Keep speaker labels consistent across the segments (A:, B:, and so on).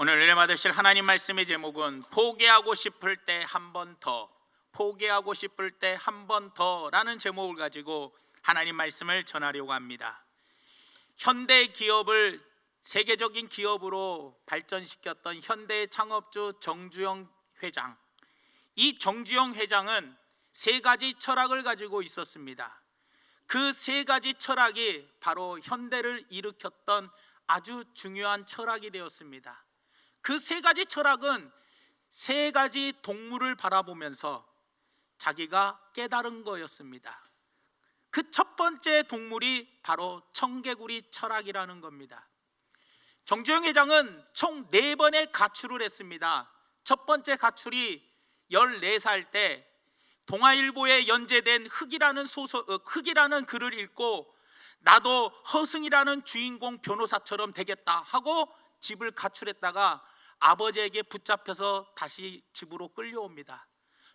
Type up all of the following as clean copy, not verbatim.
A: 오늘 은혜 받으실 하나님 말씀의 제목은 포기하고 싶을 때 한 번 더, 포기하고 싶을 때 한 번 더라는 제목을 가지고 하나님 말씀을 전하려고 합니다. 현대 기업을 세계적인 기업으로 발전시켰던 현대의 창업주 정주영 회장, 이 정주영 회장은 세 가지 철학을 가지고 있었습니다. 그 세 가지 철학이 바로 현대를 일으켰던 아주 중요한 철학이 되었습니다. 그 세 가지 철학은 세 가지 동물을 바라보면서 자기가 깨달은 거였습니다. 그 첫 번째 동물이 바로 청개구리 철학이라는 겁니다. 정주영 회장은 총 4번의 가출을 했습니다. 첫 번째 가출이 14살 때 동아일보에 연재된 흑이라는 글을 읽고 나도 허승이라는 주인공 변호사처럼 되겠다 하고 집을 가출했다가 아버지에게 붙잡혀서 다시 집으로 끌려옵니다.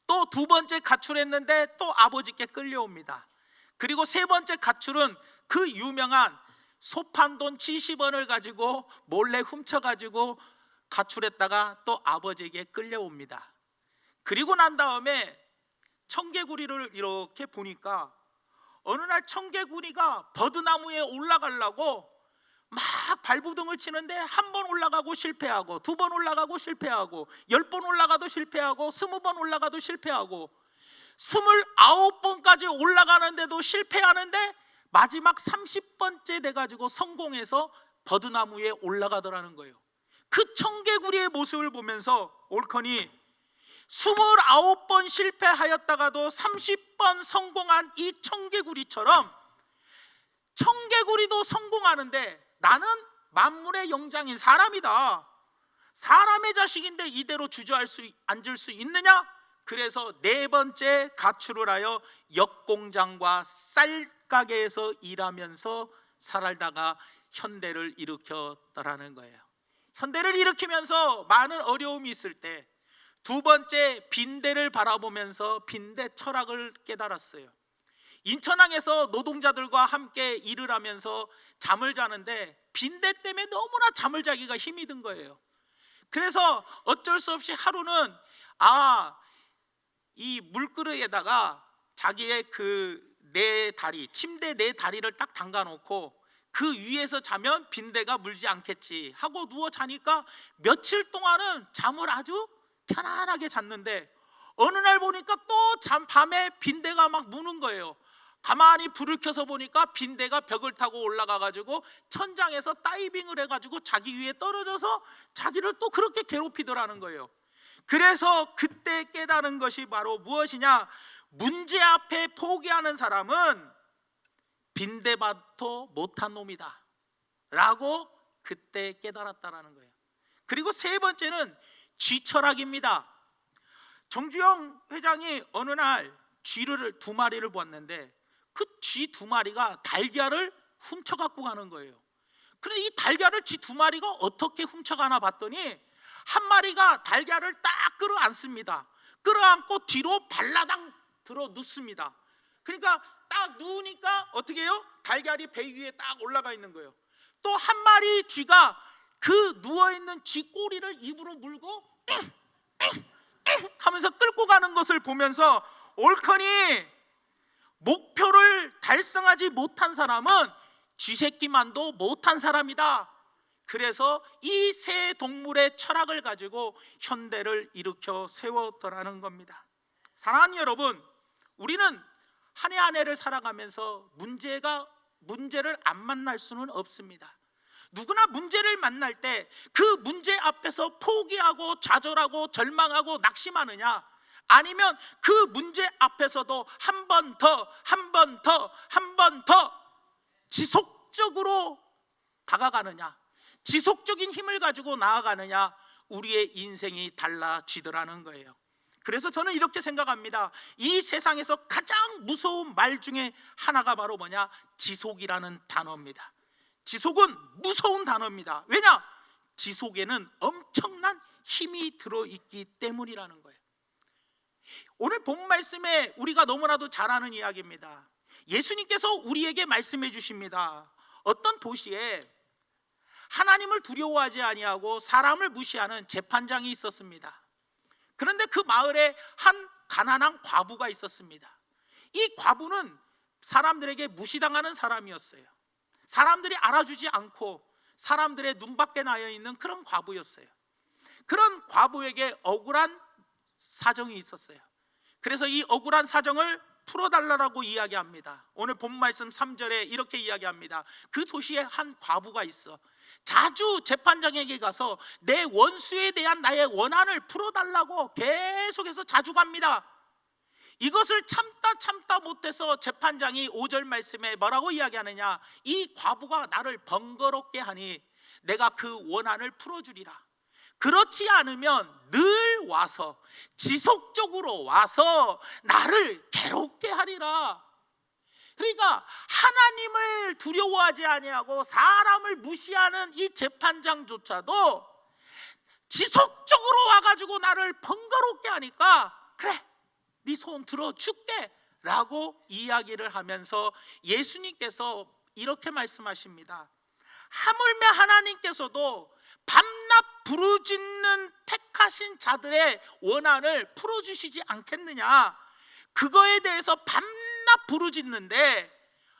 A: 또 두 번째 가출했는데 또 아버지께 끌려옵니다. 그리고 세 번째 가출은 그 유명한 소판돈 70원을 가지고 몰래 훔쳐가지고 가출했다가 또 아버지에게 끌려옵니다. 그리고 난 다음에 청개구리를 이렇게 보니까 어느 날 청개구리가 버드나무에 올라가려고 막 발부둥을 치는데 한 번 올라가고 실패하고, 두 번 올라가고 실패하고, 10번 올라가도 실패하고, 20번 올라가도 실패하고, 29번까지 올라가는데도 실패하는데 마지막 30번째 돼가지고 성공해서 버드나무 위에 올라가더라는 거예요. 그 청개구리의 모습을 보면서 올커니 29번 실패하였다가도 30번 성공한 이 청개구리처럼 청개구리도 성공하는데 나는 만물의 영장인 사람이다, 사람의 자식인데 이대로 앉을 수 있느냐? 그래서 4번째 가출을 하여 역공장과 쌀가게에서 일하면서 살다가 현대를 일으켰다라는 거예요. 현대를 일으키면서 많은 어려움이 있을 때 두 번째 빈대를 바라보면서 빈대 철학을 깨달았어요. 인천항에서 노동자들과 함께 일을 하면서 잠을 자는데 빈대 때문에 너무나 잠을 자기가 힘이 든 거예요. 그래서 어쩔 수 없이 하루는 이 물그릇에다가 자기의 침대 4다리를 딱 담가 놓고 그 위에서 자면 빈대가 물지 않겠지 하고 누워 자니까 며칠 동안은 잠을 아주 편안하게 잤는데 어느 날 보니까 또 밤에 빈대가 막 무는 거예요. 가만히 불을 켜서 보니까 빈대가 벽을 타고 올라가가지고 천장에서 다이빙을 해가지고 자기 위에 떨어져서 자기를 또 그렇게 괴롭히더라는 거예요. 그래서 그때 깨달은 것이 바로 무엇이냐? 문제 앞에 포기하는 사람은 빈대밭도 못한 놈이다 라고 그때 깨달았다라는 거예요. 그리고 세 번째는 쥐철학입니다. 정주영 회장이 어느 날 쥐를 2마리를 보았는데 그 쥐 2마리가 달걀을 훔쳐갖고 가는 거예요. 그런데 이 달걀을 쥐 2마리가 어떻게 훔쳐가나 봤더니 한 마리가 달걀을 딱 끌어안습니다. 끌어안고 뒤로 발라당 들어 눕습니다. 그러니까 딱 누우니까 어떻게 해요? 달걀이 배 위에 딱 올라가 있는 거예요. 또 한 마리 쥐가 그 누워있는 쥐 꼬리를 입으로 물고 하면서 끌고 가는 것을 보면서 올커니 목표를 달성하지 못한 사람은 쥐새끼만도 못한 사람이다. 그래서 이 세 동물의 철학을 가지고 현대를 일으켜 세웠더라는 겁니다. 사랑하는 여러분, 우리는 한 해 한 해를 살아가면서 문제를 안 만날 수는 없습니다. 누구나 문제를 만날 때 그 문제 앞에서 포기하고 좌절하고 절망하고 낙심하느냐, 아니면 그 문제 앞에서도 한 번 더, 한 번 더, 한 번 더 지속적으로 다가가느냐, 지속적인 힘을 가지고 나아가느냐, 우리의 인생이 달라지더라는 거예요. 그래서 저는 이렇게 생각합니다. 이 세상에서 가장 무서운 말 중에 하나가 바로 뭐냐? 지속이라는 단어입니다. 지속은 무서운 단어입니다. 왜냐? 지속에는 엄청난 힘이 들어있기 때문이라는 거예요. 오늘 본 말씀에 우리가 너무나도 잘 아는 이야기입니다. 예수님께서 우리에게 말씀해 주십니다. 어떤 도시에 하나님을 두려워하지 아니하고 사람을 무시하는 재판장이 있었습니다. 그런데 그 마을에 한 가난한 과부가 있었습니다. 이 과부는 사람들에게 무시당하는 사람이었어요. 사람들이 알아주지 않고 사람들의 눈밖에 나여 있는 그런 과부였어요. 그런 과부에게 억울한 사정이 있었어요. 그래서 이 억울한 사정을 풀어달라고 이야기합니다. 오늘 본 말씀 3절에 이렇게 이야기합니다. 그 도시에 한 과부가 있어. 자주 재판장에게 가서 내 원수에 대한 나의 원한을 풀어달라고 계속해서 자주 갑니다. 이것을 참다 못해서 재판장이 5절 말씀에 뭐라고 이야기하느냐, 이 과부가 나를 번거롭게 하니 내가 그 원한을 풀어주리라. 그렇지 않으면 늘 와서 지속적으로 와서 나를 괴롭게 하리라. 그러니까 하나님을 두려워하지 아니하고 사람을 무시하는 이 재판장조차도 지속적으로 와가지고 나를 번거롭게 하니까 그래, 네 소원 들어줄게 라고 이야기를 하면서 예수님께서 이렇게 말씀하십니다. 하물며 하나님께서도 밤낮 부르짖는 택하신 자들의 원한을 풀어주시지 않겠느냐. 그거에 대해서 밤낮 부르짖는데,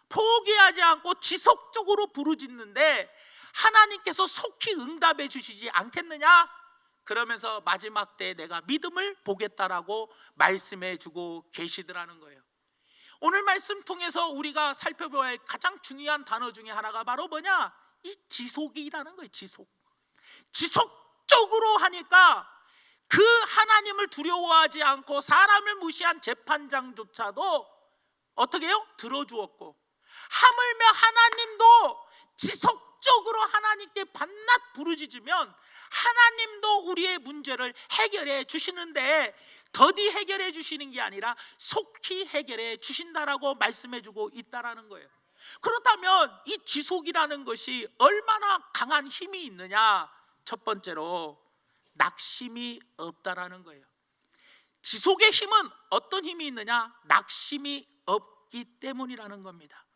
A: 포기하지 않고 지속적으로 부르짖는데 하나님께서 속히 응답해 주시지 않겠느냐. 그러면서 마지막 때에 내가 믿음을 보겠다라고 말씀해 주고 계시더라는 거예요. 오늘 말씀 통해서 우리가 살펴봐야 할 가장 중요한 단어 중에 하나가 바로 뭐냐, 이 지속이라는 거예요. 지속적으로 하니까 그 하나님을 두려워하지 않고 사람을 무시한 재판장조차도 어떻게 해요? 들어주었고, 하물며 하나님도 지속적으로 하나님께 밤낮 부르짖으면 하나님도 우리의 문제를 해결해 주시는데, 더디 해결해 주시는 게 아니라 속히 해결해 주신다라고 말씀해 주고 있다라는 거예요. 그렇다면 이 지속이라는 것이 얼마나 강한 힘이 있느냐? 첫 번째로 낙심이 없다라는 거예요. 지속의 힘은 어떤 힘이 있느냐? 낙심이 없기 때문이라는 겁니다.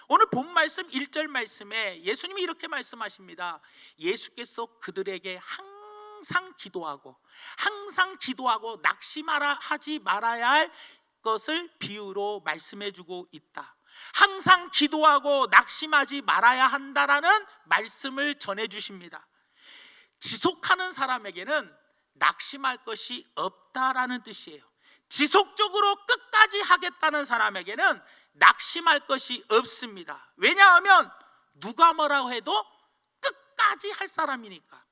A: 오늘 본 말씀 1절 말씀에 예수님이 이렇게 말씀하십니다. 예수께서 그들에게 항상 기도하고 낙심하지 말아야 할 것을 비유로 말씀해 주고 있다. 항상 기도하고 낙심하지 말아야 한다라는 말씀을 전해 주십니다. 지속하는 사람에게는 낙심할 것이 없다라는 뜻이에요. 지속적으로 끝까지 하겠다는 사람에게는 낙심할 것이 없습니다. 왜냐하면 누가 뭐라고 해도 끝까지 할 사람이니까.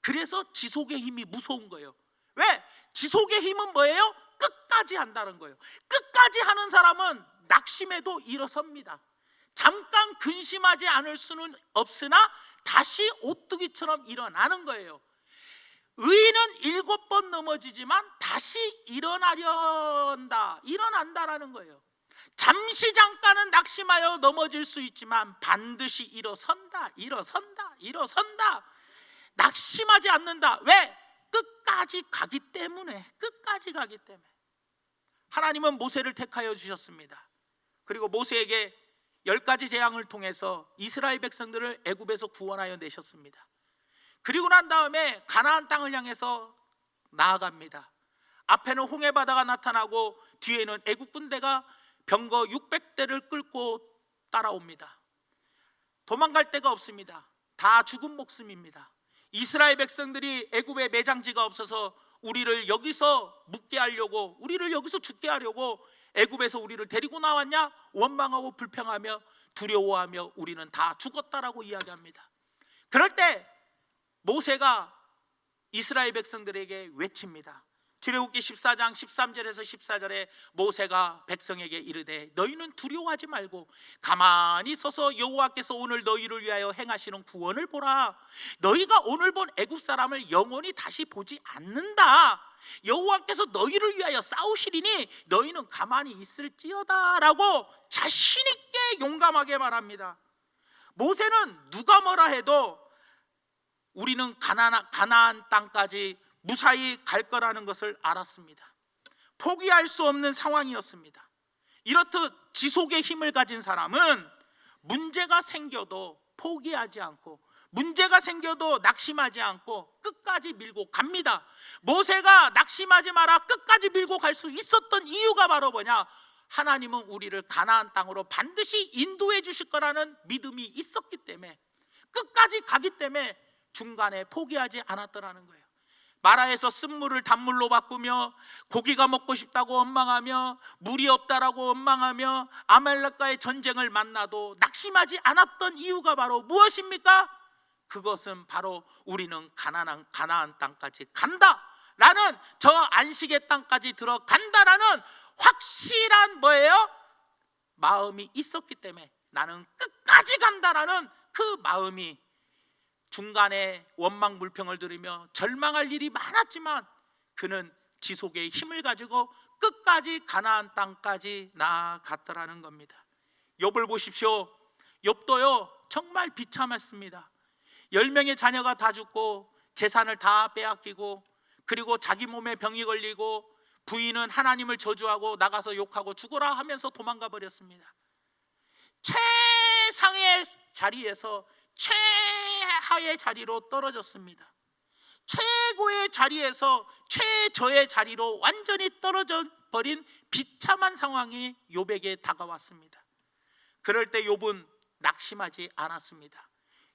A: 그래서 지속의 힘이 무서운 거예요. 왜? 지속의 힘은 뭐예요? 끝까지 한다는 거예요. 끝까지 하는 사람은 낙심해도 일어섭니다. 잠깐 근심하지 않을 수는 없으나 다시 오뚜기처럼 일어나는 거예요. 의인은 7번 넘어지지만 다시 일어난다라는 거예요. 잠시 잠깐은 낙심하여 넘어질 수 있지만 반드시 일어선다. 낙심하지 않는다. 왜? 끝까지 가기 때문에. 하나님은 모세를 택하여 주셨습니다. 그리고 모세에게 10가지 재앙을 통해서 이스라엘 백성들을 애굽에서 구원하여 내셨습니다. 그리고 난 다음에 가나안 땅을 향해서 나아갑니다. 앞에는 홍해 바다가 나타나고 뒤에는 애굽 군대가 병거 600대를 끌고 따라옵니다. 도망갈 데가 없습니다. 다 죽은 목숨입니다. 이스라엘 백성들이 애굽에 매장지가 없어서 우리를 여기서 묵게 하려고, 우리를 여기서 죽게 하려고 애굽에서 우리를 데리고 나왔냐? 원망하고 불평하며 두려워하며 우리는 다 죽었다라고 이야기합니다. 그럴 때 모세가 이스라엘 백성들에게 외칩니다. 출애굽기 14장 13절에서 14절에 모세가 백성에게 이르되 너희는 두려워하지 말고 가만히 서서 여호와께서 오늘 너희를 위하여 행하시는 구원을 보라. 너희가 오늘 본 애굽 사람을 영원히 다시 보지 않는다. 여호와께서 너희를 위하여 싸우시리니 너희는 가만히 있을지어다 라고 자신 있게 용감하게 말합니다. 모세는 누가 뭐라 해도 우리는 가나안 땅까지 무사히 갈 거라는 것을 알았습니다. 포기할 수 없는 상황이었습니다. 이렇듯 지속의 힘을 가진 사람은 문제가 생겨도 포기하지 않고, 문제가 생겨도 낙심하지 않고 끝까지 밀고 갑니다. 모세가 낙심하지 마라 끝까지 밀고 갈 수 있었던 이유가 바로 뭐냐? 하나님은 우리를 가나안 땅으로 반드시 인도해 주실 거라는 믿음이 있었기 때문에, 끝까지 가기 때문에 중간에 포기하지 않았더라는 거예요. 마라에서 쓴물을 단물로 바꾸며 고기가 먹고 싶다고 원망하며 물이 없다라고 원망하며 아말렉과의 전쟁을 만나도 낙심하지 않았던 이유가 바로 무엇입니까? 그것은 바로 우리는 가나안 땅까지 간다라는, 저 안식의 땅까지 들어간다라는 확실한 뭐예요? 마음이 있었기 때문에, 나는 끝까지 간다라는 그 마음이, 중간에 원망 불평을 들으며 절망할 일이 많았지만 그는 지속의 힘을 가지고 끝까지 가나안 땅까지 나아갔더라는 겁니다. 욥을 보십시오. 욥도요 정말 비참했습니다. 10명의 자녀가 다 죽고 재산을 다 빼앗기고, 그리고 자기 몸에 병이 걸리고 부인은 하나님을 저주하고 나가서 욕하고 죽어라 하면서 도망가 버렸습니다. 최상의 자리에서 최하의 자리로 떨어졌습니다. 최고의 자리에서 최저의 자리로 완전히 떨어져 버린 비참한 상황이 욥에게 다가왔습니다. 그럴 때 욥은 낙심하지 않았습니다.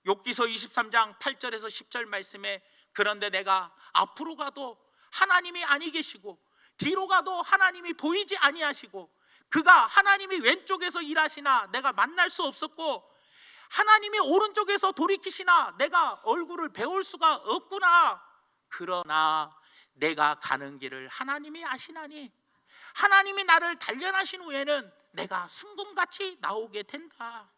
A: 욥기서 23장 8절에서 10절 말씀에, 그런데 내가 앞으로 가도 하나님이 아니 계시고 뒤로 가도 하나님이 보이지 아니하시고, 그가 하나님이 왼쪽에서 일하시나 내가 만날 수 없었고 하나님이 오른쪽에서 돌이키시나 내가 얼굴을 배울 수가 없구나. 그러나 내가 가는 길을 하나님이 아시나니 하나님이 나를 단련하신 후에는 내가 순금같이 나오게 된다.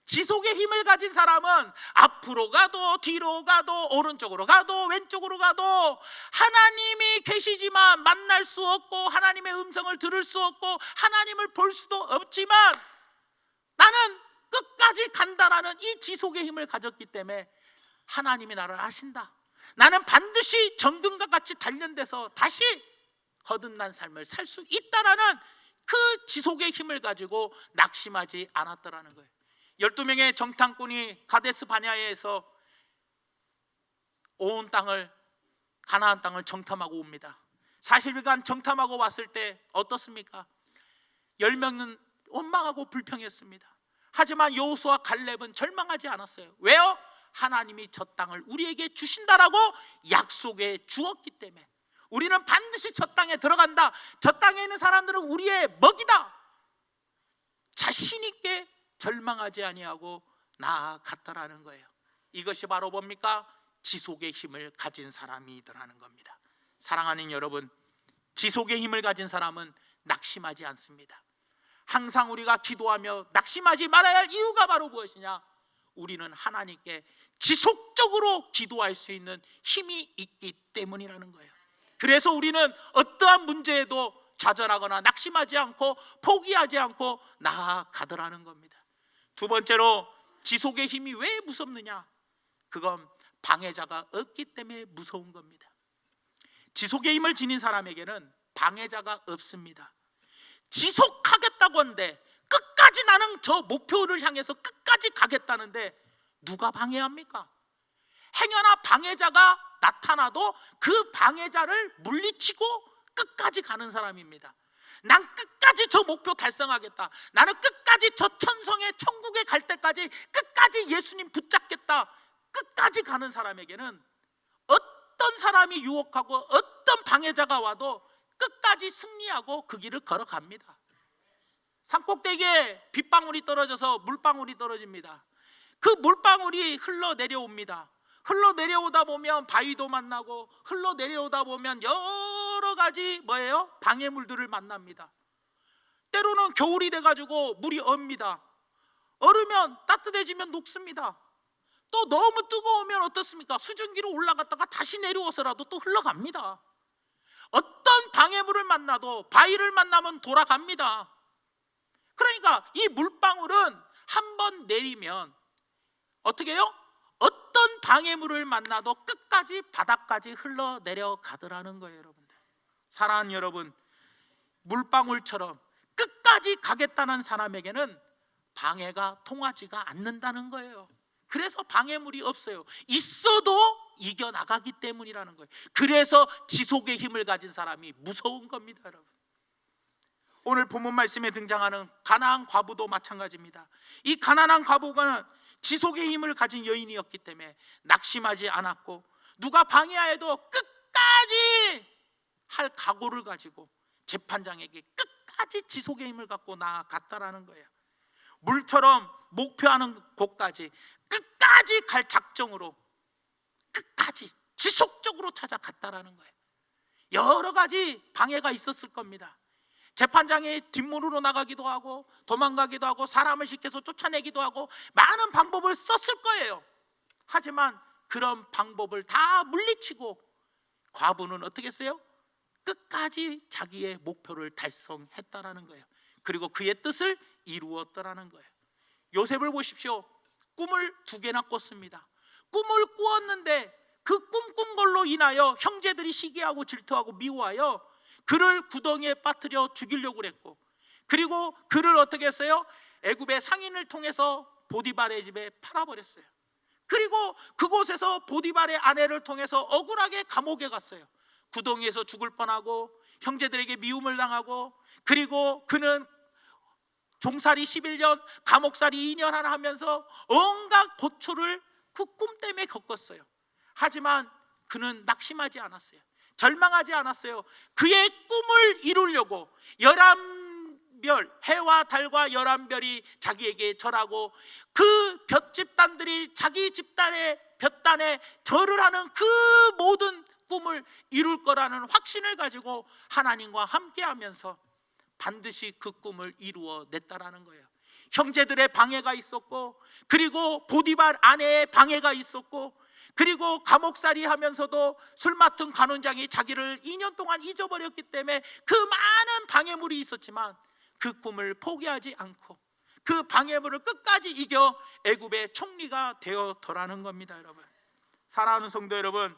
A: 지속의 힘을 가진 사람은 앞으로 가도 뒤로 가도 오른쪽으로 가도 왼쪽으로 가도 하나님이 계시지만 만날 수 없고 하나님의 음성을 들을 수 없고 하나님을 볼 수도 없지만 나는 끝까지 간다라는 이 지속의 힘을 가졌기 때문에 하나님이 나를 아신다. 나는 반드시 정금과 같이 단련돼서 다시 거듭난 삶을 살 수 있다라는 그 지속의 힘을 가지고 낙심하지 않았더라는 거예요. 12명의 정탐꾼이 가데스 바냐에서 온 땅을, 가나안 땅을 정탐하고 옵니다. 40일간 정탐하고 왔을 때 어떻습니까? 10명은 원망하고 불평했습니다. 하지만 여호수아 갈렙은 절망하지 않았어요. 왜요? 하나님이 저 땅을 우리에게 주신다라고 약속해 주었기 때문에 우리는 반드시 저 땅에 들어간다. 저 땅에 있는 사람들은 우리의 먹이다. 자신 있게 절망하지 아니하고 나아갔다라는 거예요. 이것이 바로 뭡니까? 지속의 힘을 가진 사람이더라는 겁니다. 사랑하는 여러분, 지속의 힘을 가진 사람은 낙심하지 않습니다. 항상 우리가 기도하며 낙심하지 말아야 할 이유가 바로 무엇이냐? 우리는 하나님께 지속적으로 기도할 수 있는 힘이 있기 때문이라는 거예요. 그래서 우리는 어떠한 문제에도 좌절하거나 낙심하지 않고 포기하지 않고 나아가더라는 겁니다. 두 번째로, 지속의 힘이 왜 무섭느냐? 그건 방해자가 없기 때문에 무서운 겁니다. 지속의 힘을 지닌 사람에게는 방해자가 없습니다. 지속하겠다고 하는데, 끝까지 나는 저 목표를 향해서 끝까지 가겠다는데 누가 방해합니까? 행여나 방해자가 나타나도 그 방해자를 물리치고 끝까지 가는 사람입니다. 난 끝까지 저 목표 달성하겠다. 나는 끝까지 저 천성의 천국에 갈 때까지 끝까지 예수님 붙잡겠다. 끝까지 가는 사람에게는 어떤 사람이 유혹하고 어떤 방해자가 와도 끝까지 승리하고 그 길을 걸어갑니다. 산꼭대기에 빗방울이 떨어져서 물방울이 떨어집니다. 그 물방울이 흘러내려옵니다. 흘러내려오다 보면 바위도 만나고 흘러내려오다 보면 여러 가지 뭐예요? 방해물들을 만납니다. 때로는 겨울이 돼가지고 물이 얼습니다. 얼으면 따뜻해지면 녹습니다. 또 너무 뜨거우면 어떻습니까? 수증기로 올라갔다가 다시 내려와서라도 또 흘러갑니다. 어떤 방해물을 만나도 바위를 만나면 돌아갑니다. 그러니까 이 물방울은 한번 내리면 어떻게 해요? 어떤 방해물을 만나도 끝까지 바닥까지 흘러내려가더라는 거예요. 여러분들, 사랑하는 여러분, 물방울처럼 끝까지 가겠다는 사람에게는 방해가 통하지가 않는다는 거예요. 그래서 방해물이 없어요. 있어도 이겨나가기 때문이라는 거예요. 그래서 지속의 힘을 가진 사람이 무서운 겁니다, 여러분. 오늘 본문 말씀에 등장하는 가나안 과부도 마찬가지입니다. 이 가나안 과부가 지속의 힘을 가진 여인이었기 때문에 낙심하지 않았고, 누가 방해해도 끝까지 할 각오를 가지고 재판장에게 끝까지 지속의 힘을 갖고 나아갔다라는 거예요. 물처럼 목표하는 곳까지 끝까지 갈 작정으로 끝까지 지속적으로 찾아갔다라는 거예요. 여러 가지 방해가 있었을 겁니다. 재판장이 뒷문으로 나가기도 하고 도망가기도 하고 사람을 시켜서 쫓아내기도 하고 많은 방법을 썼을 거예요. 하지만 그런 방법을 다 물리치고 과부는 어떻게 했어요? 끝까지 자기의 목표를 달성했다라는 거예요. 그리고 그의 뜻을 이루었다라는 거예요. 요셉을 보십시오. 꿈을 2개나 꿨습니다. 꿈을 꾸었는데 그 꿈 꾼 걸로 인하여 형제들이 시기하고 질투하고 미워하여 그를 구덩이에 빠뜨려 죽이려고 그랬고, 그리고 그를 어떻게 했어요? 애굽의 상인을 통해서 보디발의 집에 팔아버렸어요. 그리고 그곳에서 보디발의 아내를 통해서 억울하게 감옥에 갔어요. 구덩이에서 죽을 뻔하고 형제들에게 미움을 당하고, 그리고 그는 종살이 11년, 감옥살이 2년 하나 하면서 온갖 고초를 그 꿈 때문에 겪었어요. 하지만 그는 낙심하지 않았어요. 절망하지 않았어요. 그의 꿈을 이루려고 11별, 해와 달과 11별이 자기에게 절하고 그 볕집단들이 자기 집단의 볕단에 절을 하는 그 모든 꿈을 이룰 거라는 확신을 가지고 하나님과 함께하면서 반드시 그 꿈을 이루어냈다라는 거예요. 형제들의 방해가 있었고, 그리고 보디발 아내의 방해가 있었고, 그리고 감옥살이 하면서도 술 맡은 간원장이 자기를 2년 동안 잊어버렸기 때문에 그 많은 방해물이 있었지만 그 꿈을 포기하지 않고 그 방해물을 끝까지 이겨 애굽의 총리가 되었더라는 겁니다. 여러분, 사랑하는 성도 여러분,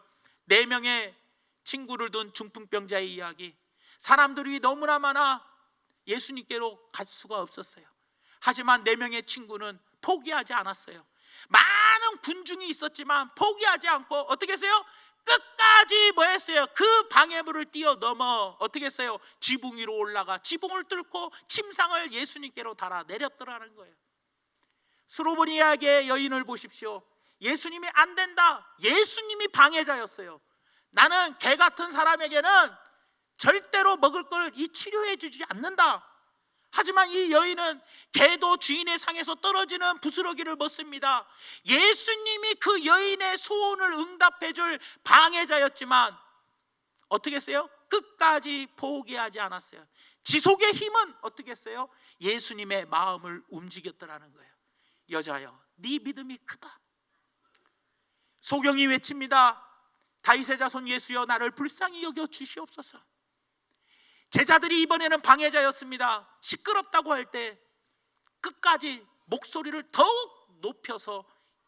A: 4명의 친구를 둔 중풍병자의 이야기, 사람들이 너무나 많아 예수님께로 갈 수가 없었어요. 하지만 4명의 친구는 포기하지 않았어요. 많은 군중이 있었지만 포기하지 않고 어떻게 했어요? 끝까지 뭐 했어요? 그 방해물을 뛰어넘어 어떻게 했어요? 지붕 위로 올라가 지붕을 뚫고 침상을 예수님께로 달아 내렸더라는 거예요. 스로보니아의 여인을 보십시오. 예수님이 안 된다, 예수님이 방해자였어요. 나는 개 같은 사람에게는 절대로 먹을 걸 이 치료해 주지 않는다. 하지만 이 여인은 개도 주인의 상에서 떨어지는 부스러기를 먹습니다. 예수님이 그 여인의 소원을 응답해 줄 방해자였지만 어떻게 했어요? 끝까지 포기하지 않았어요. 지속의 힘은 어떻게 했어요? 예수님의 마음을 움직였더라는 거예요. 여자여, 네 믿음이 크다. 소경이 외칩니다. 다윗의 자손 예수여, 나를 불쌍히 여겨 주시옵소서. 제자들이 이번에는 방해자였습니다. 시끄럽다고 할 때 끝까지 목소리를 더욱 높여서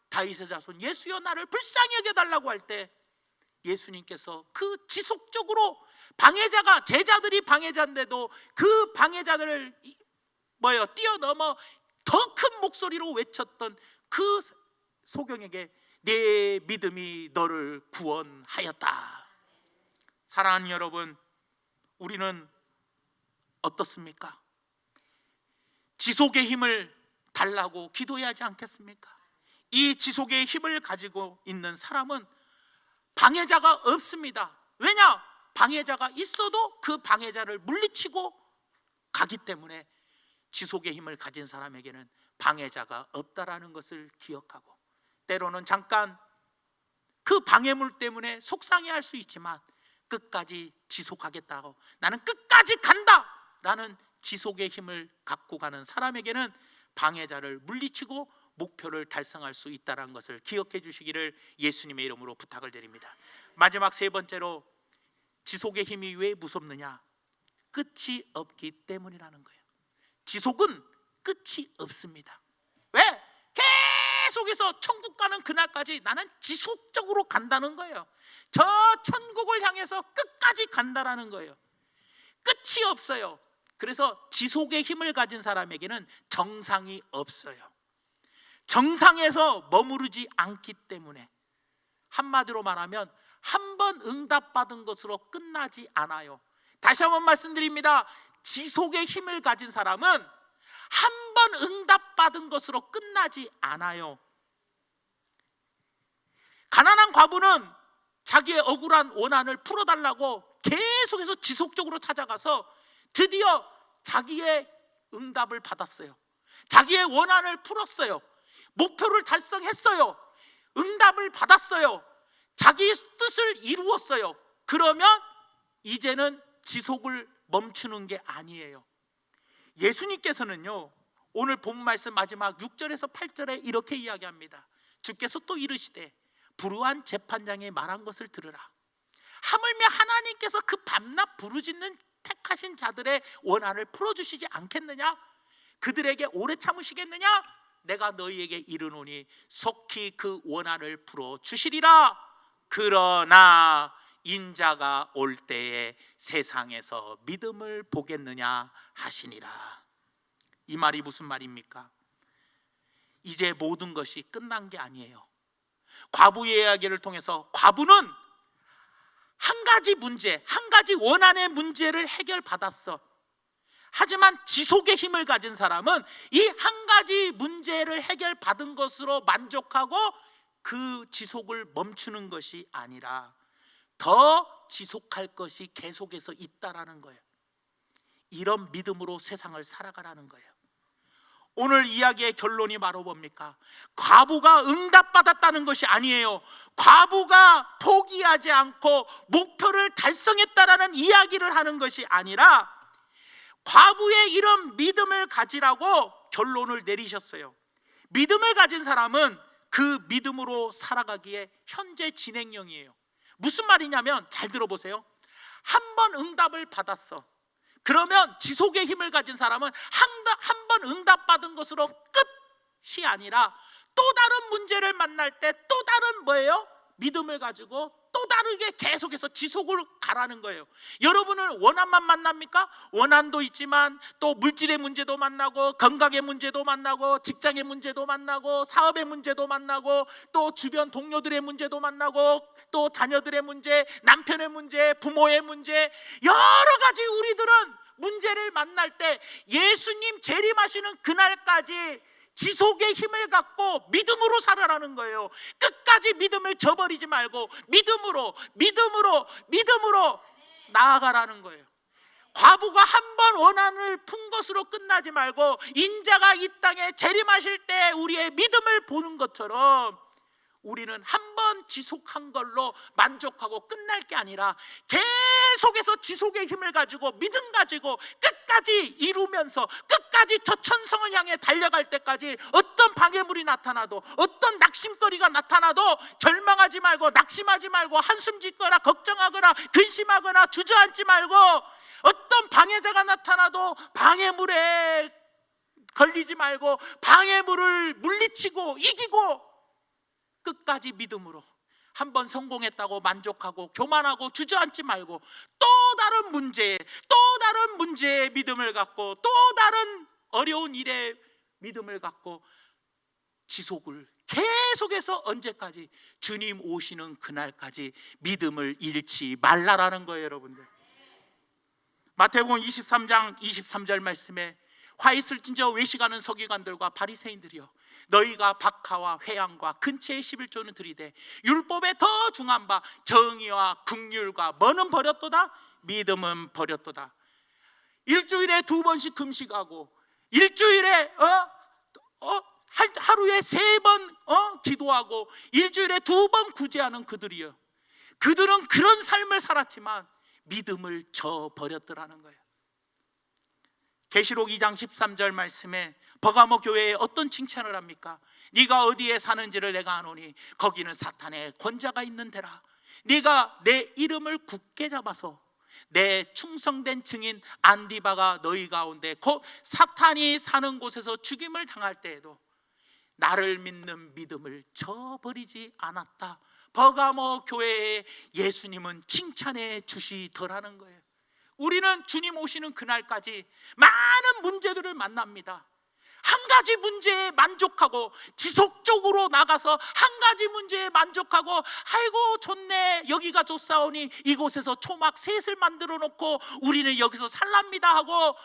A: 다윗의 자손 예수여, 나를 불쌍히 여겨달라고 할 때 예수님께서 그 지속적으로 방해자가, 제자들이 방해자인데도 그 방해자들을 뛰어넘어 더 큰 목소리로 외쳤던 그 소경에게 내 믿음이 너를 구원하였다. 사랑하는 여러분, 우리는 어떻습니까? 지속의 힘을 달라고 기도해야 하지 않겠습니까? 이 지속의 힘을 가지고 있는 사람은 방해자가 없습니다. 왜냐? 방해자가 있어도 그 방해자를 물리치고 가기 때문에 지속의 힘을 가진 사람에게는 방해자가 없다라는 것을 기억하고, 때로는 잠깐 그 방해물 때문에 속상해할 수 있지만 끝까지 지속하겠다고, 나는 끝까지 간다 라는 지속의 힘을 갖고 가는 사람에게는 방해자를 물리치고 목표를 달성할 수 있다는 것을 기억해 주시기를 예수님의 이름으로 부탁을 드립니다. 마지막 3번째로, 지속의 힘이 왜 무섭느냐? 끝이 없기 때문이라는 거예요. 지속은 끝이 없습니다. 왜? 계속해서 천국 가는 그날까지 나는 지속적으로 간다는 거예요. 저 천국을 향해서 끝까지 간다라는 거예요. 끝이 없어요. 그래서 지속의 힘을 가진 사람에게는 정상이 없어요. 정상에서 머무르지 않기 때문에, 한마디로 말하면 한 번 응답받은 것으로 끝나지 않아요. 다시 한번 말씀드립니다. 지속의 힘을 가진 사람은 한 번 응답받은 것으로 끝나지 않아요. 가난한 과부는 자기의 억울한 원한을 풀어달라고 계속해서 지속적으로 찾아가서 드디어 자기의 응답을 받았어요. 자기의 원한을 풀었어요. 목표를 달성했어요. 응답을 받았어요. 자기 뜻을 이루었어요. 그러면 이제는 지속을 멈추는 게 아니에요. 예수님께서는요, 오늘 본 말씀 마지막 6절에서 8절에 이렇게 이야기합니다. 주께서 또 이르시되 불우한 재판장이 말한 것을 들으라. 하물며 하나님께서 그 밤낮 부르짖는 택하신 자들의 원한을 풀어주시지 않겠느냐? 그들에게 오래 참으시겠느냐? 내가 너희에게 이르노니 속히 그 원한을 풀어주시리라. 그러나 인자가 올 때에 세상에서 믿음을 보겠느냐 하시니라. 이 말이 무슨 말입니까? 이제 모든 것이 끝난 게 아니에요. 과부의 이야기를 통해서 과부는 한 가지 문제, 한 가지 원한의 문제를 해결받았어. 하지만 지속의 힘을 가진 사람은 이 한 가지 문제를 해결받은 것으로 만족하고 그 지속을 멈추는 것이 아니라 더 지속할 것이 계속해서 있다라는 거예요. 이런 믿음으로 세상을 살아가라는 거예요. 오늘 이야기의 결론이 바로 뭡니까? 과부가 응답받았다는 것이 아니에요. 과부가 포기하지 않고 목표를 달성했다라는 이야기를 하는 것이 아니라 과부의 이런 믿음을 가지라고 결론을 내리셨어요. 믿음을 가진 사람은 그 믿음으로 살아가기에 현재 진행형이에요. 무슨 말이냐면 잘 들어보세요. 한 번 응답을 받았어. 그러면 지속의 힘을 가진 사람은 한 번 응답받은 것으로 끝이 아니라 또 다른 문제를 만날 때 또 다른 뭐예요? 믿음을 가지고 또 다르게 계속해서 지속을 가라는 거예요. 여러분은 원한만 만납니까? 원한도 있지만 또 물질의 문제도 만나고 건강의 문제도 만나고 직장의 문제도 만나고 사업의 문제도 만나고 또 주변 동료들의 문제도 만나고 또 자녀들의 문제, 남편의 문제, 부모의 문제, 여러 가지 우리들은 문제를 만날 때 예수님 재림하시는 그날까지 지속의 힘을 갖고 믿음으로 살아라는 거예요. 끝까지 믿음을 저버리지 말고 믿음으로 나아가라는 거예요. 과부가 한 번 원한을 푼 것으로 끝나지 말고 인자가 이 땅에 재림하실 때 우리의 믿음을 보는 것처럼 우리는 한 번 지속한 걸로 만족하고 끝날 게 아니라 계속해서 지속의 힘을 가지고 믿음 가지고 끝까지 이루면서 끝까지 저 천성을 향해 달려갈 때까지 어떤 방해물이 나타나도 어떤 낙심거리가 나타나도 절망하지 말고 낙심하지 말고 한숨 짓거나 걱정하거나 근심하거나 주저앉지 말고 어떤 방해자가 나타나도 방해물에 걸리지 말고 방해물을 물리치고 이기고 끝까지 믿음으로 한 번 성공했다고 만족하고 교만하고 주저앉지 말고 또 다른 문제에 믿음을 갖고 또 다른 어려운 일에 믿음을 갖고 지속을 계속해서 언제까지? 주님 오시는 그날까지 믿음을 잃지 말라라는 거예요, 여러분들. 마태복음 23장 23절 말씀에 화 있을진저 외식하는 서기관들과 바리새인들이여 너희가 박하와 회양과 근처의 11조는 들이되 율법에 더 중한 바 정의와 긍휼과 뭐는 버렸도다? 믿음은 버렸도다. 일주일에 2번씩 금식하고 일주일에 하루에 3번 기도하고 일주일에 2번 구제하는 그들이요. 그들은 그런 삶을 살았지만 믿음을 저버렸더라는 거예요. 계시록 2장 13절 말씀에 버가모 교회에 어떤 칭찬을 합니까? 네가 어디에 사는지를 내가 아노니 거기는 사탄의 권자가 있는 데라. 네가 내 이름을 굳게 잡아서 내 충성된 증인 안디바가 너희 가운데 곧 사탄이 사는 곳에서 죽임을 당할 때에도 나를 믿는 믿음을 저버리지 않았다. 버가모 교회에 예수님은 칭찬해 주시더라는 거예요. 우리는 주님 오시는 그날까지 많은 문제들을 만납니다. 한 가지 문제에 만족하고 지속적으로 나가서 한 가지 문제에 만족하고 아이고 좋네, 여기가 좋사오니 이곳에서 초막 셋을 만들어 놓고 우리는 여기서 살랍니다 하고,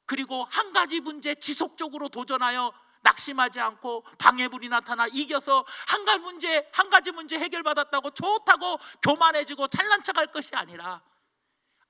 A: 그리고 한 가지 문제 지속적으로 도전하여 낙심하지 않고 방해물이 나타나 이겨서 한 가지 문제 해결받았다고 좋다고 교만해지고 잘난 척할 것이 아니라,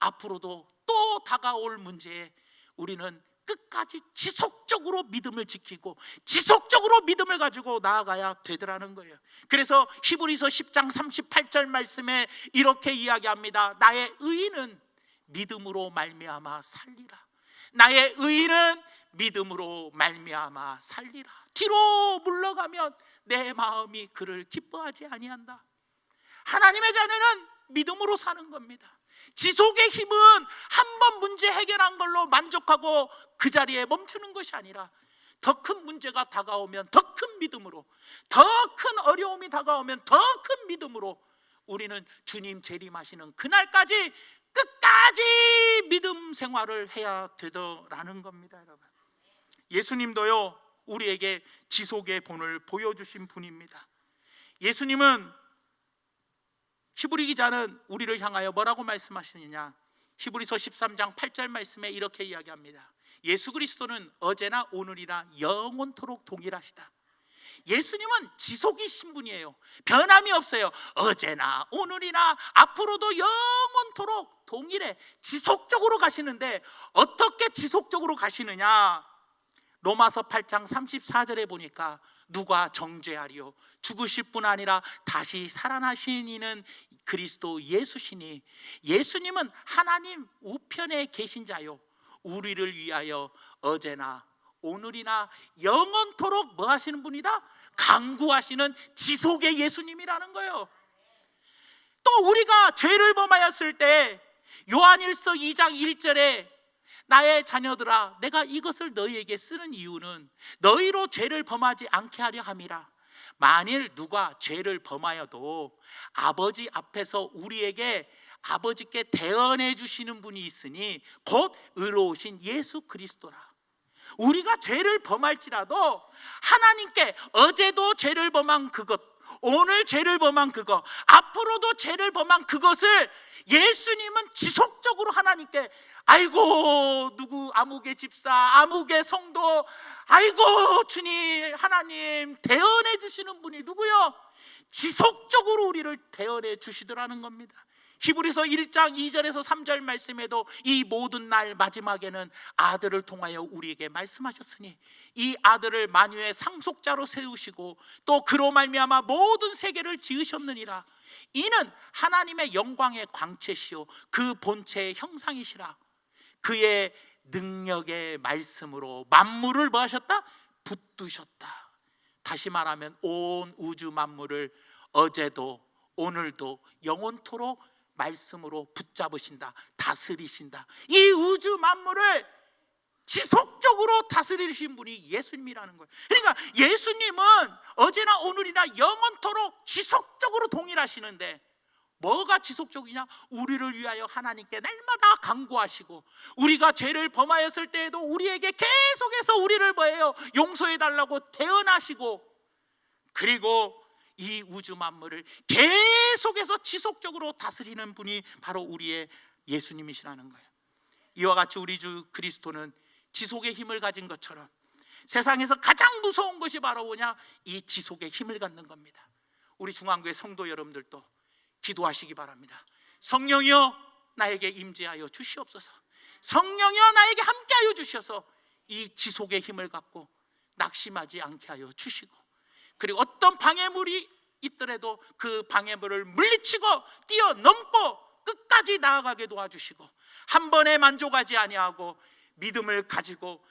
A: 앞으로도 또 다가올 문제에 우리는 끝까지 지속적으로 믿음을 지키고 지속적으로 믿음을 가지고 나아가야 되더라는 거예요. 그래서 히브리서 10장 38절 말씀에 이렇게 이야기합니다. 나의 의인은 믿음으로 말미암아 살리라. 나의 의인은 믿음으로 말미암아 살리라. 뒤로 물러가면 내 마음이 그를 기뻐하지 아니한다. 하나님의 자녀는 믿음으로 사는 겁니다. 지속의 힘은 한 번 문제 해결한 걸로 만족하고 그 자리에 멈추는 것이 아니라, 더 큰 문제가 다가오면 더 큰 믿음으로, 더 큰 어려움이 다가오면 더 큰 믿음으로 우리는 주님 재림하시는 그날까지 끝까지 믿음 생활을 해야 되더라는 겁니다. 여러분, 예수님도요 우리에게 지속의 본을 보여주신 분입니다. 예수님은, 히브리 기자는 우리를 향하여 뭐라고 말씀하시느냐, 히브리서 13장 8절 말씀에 이렇게 이야기합니다. 예수 그리스도는 어제나 오늘이나 영원토록 동일하시다. 예수님은 지속이신 분이에요. 변함이 없어요. 어제나 오늘이나 앞으로도 영원토록 동일해. 지속적으로 가시는데 어떻게 지속적으로 가시느냐, 로마서 8장 34절에 보니까 누가 정죄하리요, 죽으실 뿐 아니라 다시 살아나신 이는 그리스도 예수시니, 예수님은 하나님 우편에 계신 자요, 우리를 위하여 어제나 오늘이나 영원토록 뭐 하시는 분이다? 강구하시는 지속의 예수님이라는 거예요. 또 우리가 죄를 범하였을 때 요한일서 2장 1절에 나의 자녀들아, 내가 이것을 너희에게 쓰는 이유는 너희로 죄를 범하지 않게 하려 함이라. 만일 누가 죄를 범하여도 아버지 앞에서 우리에게 아버지께 대언해 주시는 분이 있으니 곧 의로우신 예수 그리스도라. 우리가 죄를 범할지라도 하나님께 어제도 죄를 범한 그것, 오늘 죄를 범한 그것, 앞으로도 죄를 범한 그것을 예수님은 지속적으로 하나님께, 아이고 누구 아무개 집사, 아무개 성도, 아이고 주님 하나님 대언해 주시는 분이 누구요? 지속적으로 우리를 대언해 주시더라는 겁니다. 히브리서 1장 2절에서 3절 말씀에도 이 모든 날 마지막에는 아들을 통하여 우리에게 말씀하셨으니 이 아들을 만유의 상속자로 세우시고 또 그로 말미암아 모든 세계를 지으셨느니라. 이는 하나님의 영광의 광채시요 그 본체의 형상이시라. 그의 능력의 말씀으로 만물을 뭐 하셨다? 붙드셨다. 다시 말하면 온 우주 만물을 어제도 오늘도 영원토록 말씀으로 붙잡으신다, 다스리신다. 이 우주 만물을 지속적으로 다스리신 분이 예수님이라는 거예요. 그러니까 예수님은 어제나 오늘이나 영원토록 지속적으로 동일하시는데, 뭐가 지속적이냐? 우리를 위하여 하나님께 날마다 간구하시고, 우리가 죄를 범하였을 때에도 우리에게 계속해서 우리를 뭐예요? 용서해달라고 대언하시고, 그리고 이 우주 만물을 계속해서 지속적으로 다스리는 분이 바로 우리의 예수님이시라는 거예요. 이와 같이 우리 주 그리스도는 지속의 힘을 가진 것처럼 세상에서 가장 무서운 것이 바로 뭐냐? 이 지속의 힘을 갖는 겁니다. 우리 중앙교회 성도 여러분들도 기도하시기 바랍니다. 성령이여 나에게 임재하여 주시옵소서. 성령이여 나에게 함께하여 주셔서 이 지속의 힘을 갖고 낙심하지 않게 하여 주시고, 그리고 어떤 방해물이 있더라도 그 방해물을 물리치고 뛰어넘고 끝까지 나아가게 도와주시고, 한 번에 만족하지 아니하고 믿음을 가지고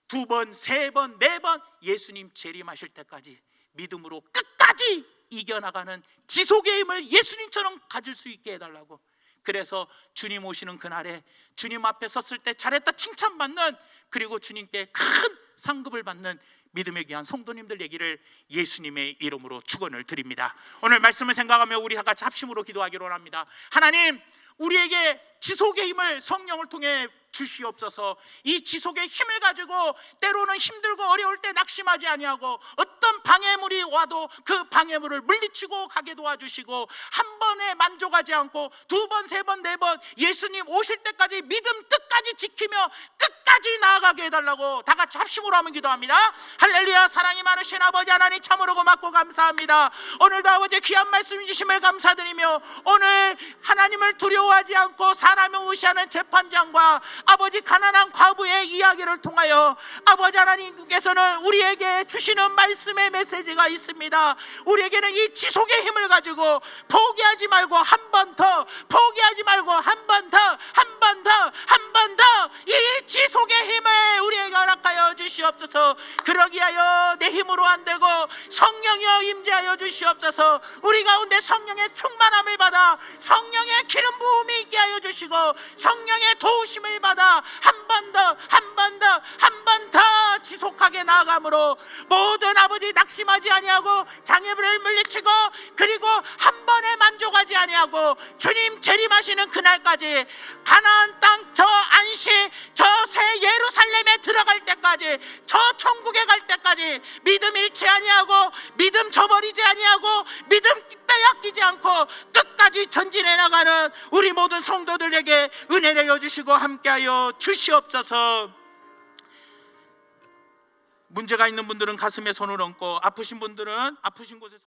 A: 두 번, 세 번, 네 번 예수님 재림하실 때까지 믿음으로 끝까지 이겨나가는 지속의 힘을 예수님처럼 가질 수 있게 해달라고. 그래서 주님 오시는 그날에 주님 앞에 섰을 때 잘했다 칭찬받는, 그리고 주님께 큰 상급을 받는 믿음의 귀한 성도님들 얘기를 예수님의 이름으로 축원을 드립니다. 오늘 말씀을 생각하며 우리 다 같이 합심으로 기도하기로 합니다. 하나님, 우리에게 지속의 힘을 성령을 통해 주시옵소서. 이 지속의 힘을 가지고 때로는 힘들고 어려울 때 낙심하지 아니하고 어떤 방해물이 와도 그 방해물을 물리치고 가게 도와주시고 한 번에 만족하지 않고 두 번, 세 번, 네 번 예수님 오실 때까지 믿음 끝까지 지키며 끝까지 나아가게 해달라고 다 같이 합심으로 한번 기도합니다. 할렐루야. 사랑이 많으신 아버지 하나님 참으로 고맙고 감사합니다. 오늘도 아버지 귀한 말씀 주심을 감사드리며 오늘 하나님을 두려워하지 않고 사람을 무시하는 재판장과 아버지 가난한 과부의 이야기를 통하여 아버지 하나님께서는 우리에게 주시는 말씀의 메시지가 있습니다. 우리에게는 이 지속의 힘을 가지고 포기하지 말고 한 번 더, 포기하지 말고 한 번 더, 한 번 더, 한 번 더 이 지속의 힘을 우리에게 허락하여 주시옵소서. 그러기 하여 내 힘으로 안 되고 성령이여 임재하여 주시옵소서. 우리 가운데 성령의 충만함을 받아 성령의 기름 부음이 있게 하여 주시고 성령의 도우심을 받아 한 번 더, 한 번 더, 한 번 더 지속하게 나아감으로 모든 아버지 낙심하지 아니하고 장애물을 물리치고 그리고 한 번에 만족하지 아니하고 주님 재림하시는 그날까지 가나안 땅 저 안식 저 새 예루살렘에 들어갈 때까지 저 천국에 갈 때까지 믿음 잃지 아니하고 믿음 저버리지 아니하고 믿음 빼앗기지 않고 끝까지 전진해 나가는 우리 모든 성도들에게 은혜 내려주시고 함께하여 주시옵소서. 문제가 있는 분들은 가슴에 손을 얹고 아프신 분들은 아프신 곳에